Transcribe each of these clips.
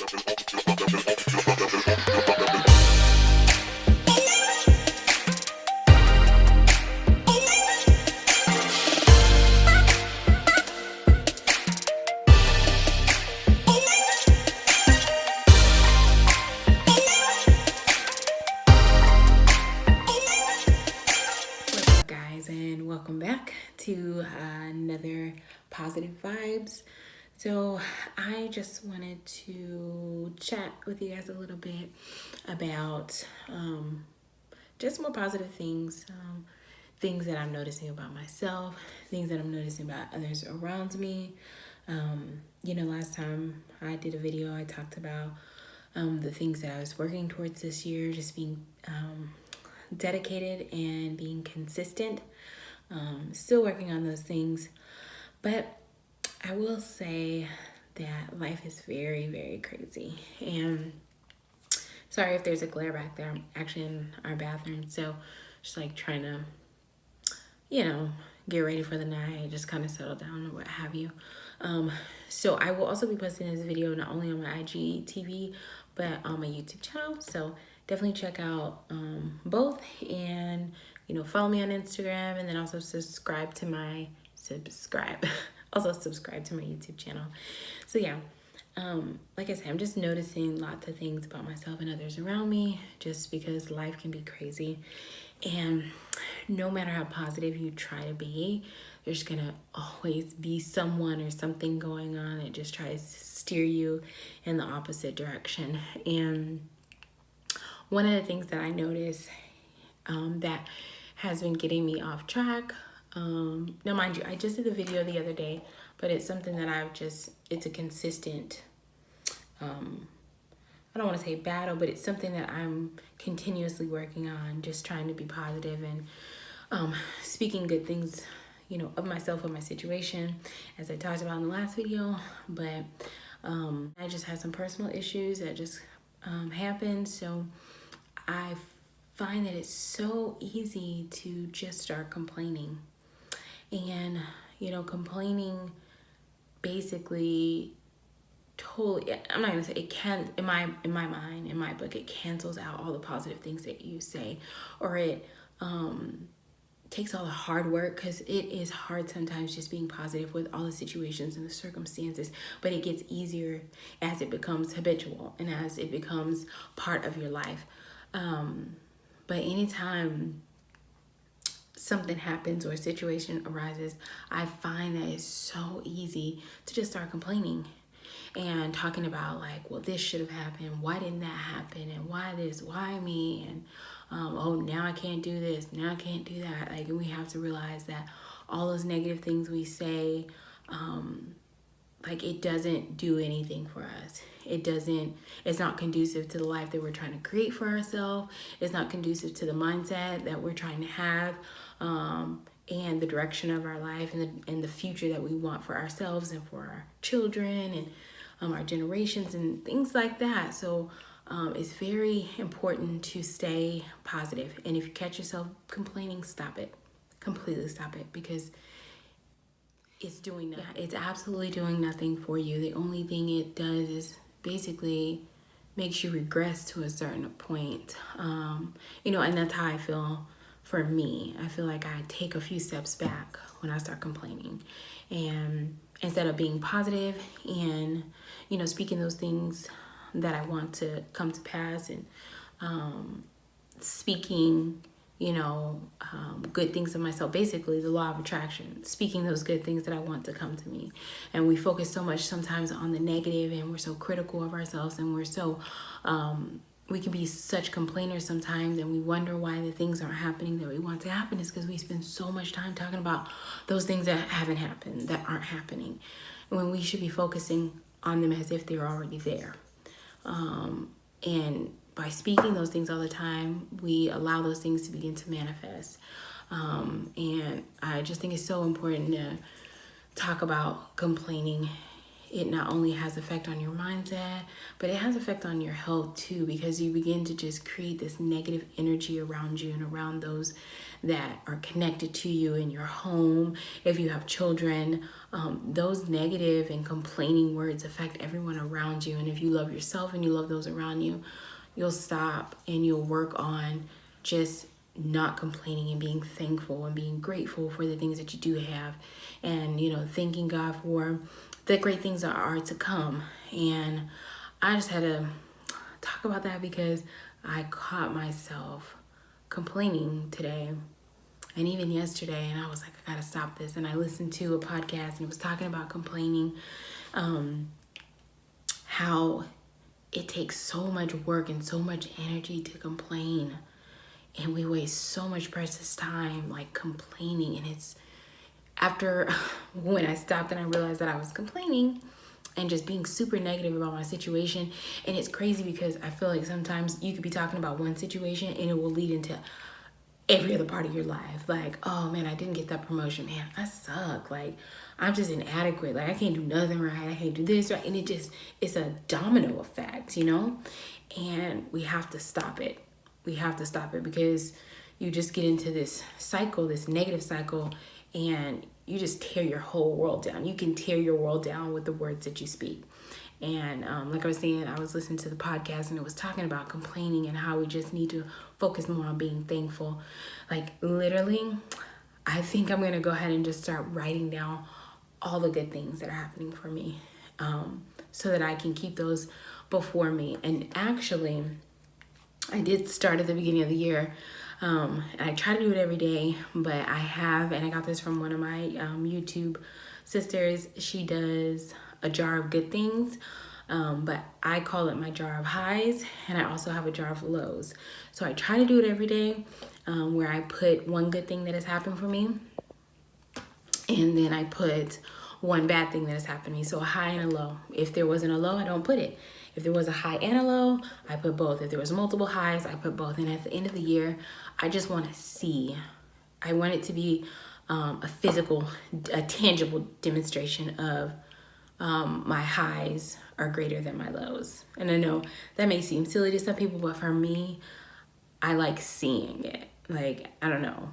And welcome back to another Positive Vibes. So I just wanted to chat with you guys a little bit about just more positive things, things that I'm noticing about myself, things that I'm noticing about others around me. Last time I did a video, I talked about the things that I was working towards this year, just being dedicated and being consistent. Still working on those things, but I will say that life is very, very crazy. And sorry if there's a glare back there. I'm actually in our bathroom, so just like trying to, get ready for the night, just kind of settle down or what have you. So I will also be posting this video not only on my IGTV, but on my YouTube channel. So definitely check out both, and follow me on Instagram, and then also subscribe to my YouTube channel. So yeah, like I said, I'm just noticing lots of things about myself and others around me, just because life can be crazy. And no matter how positive you try to be, there's gonna always be someone or something going on that just tries to steer you in the opposite direction. And one of the things that I notice that has been getting me off track, now mind you, I just did a video the other day, but it's something that it's a consistent, I don't want to say battle, but it's something that I'm continuously working on, just trying to be positive and speaking good things, of myself and my situation, as I talked about in the last video. But I just had some personal issues that just happened. So I find that it's so easy to just start complaining. And, complaining basically totally, I'm not gonna say it can, in my mind, in my book, it cancels out all the positive things that you say, or it takes all the hard work, because it is hard sometimes just being positive with all the situations and the circumstances, but it gets easier as it becomes habitual and as it becomes part of your life. But anytime something happens or a situation arises, I find that it's so easy to just start complaining and talking about, like, well, this should have happened. Why didn't that happen? And why this? Why me? And oh, now I can't do this. Now I can't do that. Like, and we have to realize that all those negative things we say, it doesn't do anything for us. It's not conducive to the life that we're trying to create for ourselves. It's not conducive to the mindset that we're trying to have, and the direction of our life, and the future that we want for ourselves and for our children and our generations and things like that. So it's very important to stay positive. And if you catch yourself complaining, stop it. Completely stop it, because it's doing nothing. It's absolutely doing nothing for you. The only thing it does is basically makes you regress to a certain point. And that's how I feel for me. I feel like I take a few steps back when I start complaining. And instead of being positive and, speaking those things that I want to come to pass, and speaking, good things of myself, basically the law of attraction, speaking those good things that I want to come to me. And we focus so much sometimes on the negative, and we're so critical of ourselves, and we're so, we can be such complainers sometimes, and we wonder why the things aren't happening that we want to happen. Is because we spend so much time talking about those things that haven't happened, that aren't happening, when we should be focusing on them as if they're already there. And by speaking those things all the time, we allow those things to begin to manifest. And I just think it's so important to talk about complaining it not only has effect on your mindset, but it has effect on your health too, because you begin to just create this negative energy around you and around those that are connected to you in your home. If you have children, those negative and complaining words affect everyone around you. And if you love yourself and you love those around you, you'll stop and you'll work on just not complaining and being thankful and being grateful for the things that you do have, and thanking God for the great things that are to come. And I just had to talk about that because I caught myself complaining today and even yesterday, and I was like, I gotta stop this. And I listened to a podcast and it was talking about complaining, how it takes so much work and so much energy to complain, and we waste so much precious time like complaining. And it's after when I stopped and I realized that I was complaining and just being super negative about my situation. And it's crazy because I feel like sometimes you could be talking about one situation and it will lead into every other part of your life. Like, oh man, I didn't get that promotion. Man, I suck. Like, I'm just inadequate. Like, I can't do nothing right. I can't do this right. And it's a domino effect, and we have to stop it. We have to stop it because you just get into this cycle, this negative cycle, and you just tear your whole world down. You can tear your world down with the words that you speak. And like I was saying, I was listening to the podcast and it was talking about complaining and how we just need to focus more on being thankful. Like, literally, I think I'm going to go ahead and just start writing down all the good things that are happening for me, so that I can keep those before me. And actually, I did start at the beginning of the year. I try to do it every day, but I have, and I got this from one of my YouTube sisters. She does a jar of good things, but I call it my jar of highs, and I also have a jar of lows. So I try to do it every day, where I put one good thing that has happened for me, and then I put one bad thing that has happened to me. So a high and a low. If there wasn't a low, I don't put it. If there was a high and a low, I put both. If there was multiple highs, I put both. And at the end of the year, I just want to see. I want it to be a tangible demonstration of my highs are greater than my lows. And I know that may seem silly to some people, but for me, I like seeing it. Like, I don't know.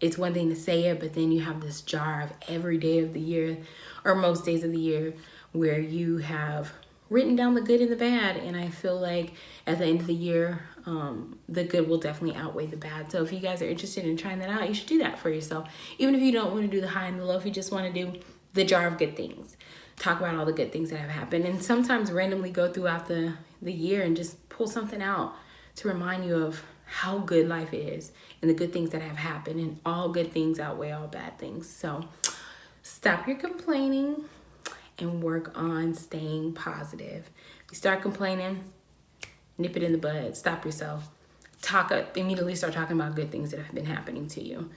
It's one thing to say it, but then you have this jar of every day of the year, or most days of the year, where you have written down the good and the bad. And I feel like at the end of the year, the good will definitely outweigh the bad. So if you guys are interested in trying that out, you should do that for yourself. Even if you don't want to do the high and the low, if you just want to do the jar of good things, talk about all the good things that have happened. And sometimes randomly go throughout the year and just pull something out to remind you of how good life is and the good things that have happened, and all good things outweigh all bad things. So stop your complaining and work on staying positive. If you start complaining, nip it in the bud. Stop yourself. Immediately start talking about good things that have been happening to you.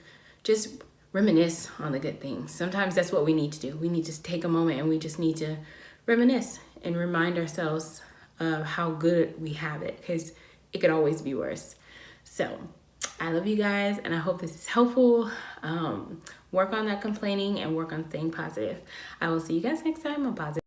Just reminisce on the good things. Sometimes that's what we need to do. We need to take a moment and we just need to reminisce and remind ourselves of how good we have it, because it could always be worse. So I love you guys, and I hope this is helpful. Work on that complaining and work on staying positive. I will see you guys next time on Positive.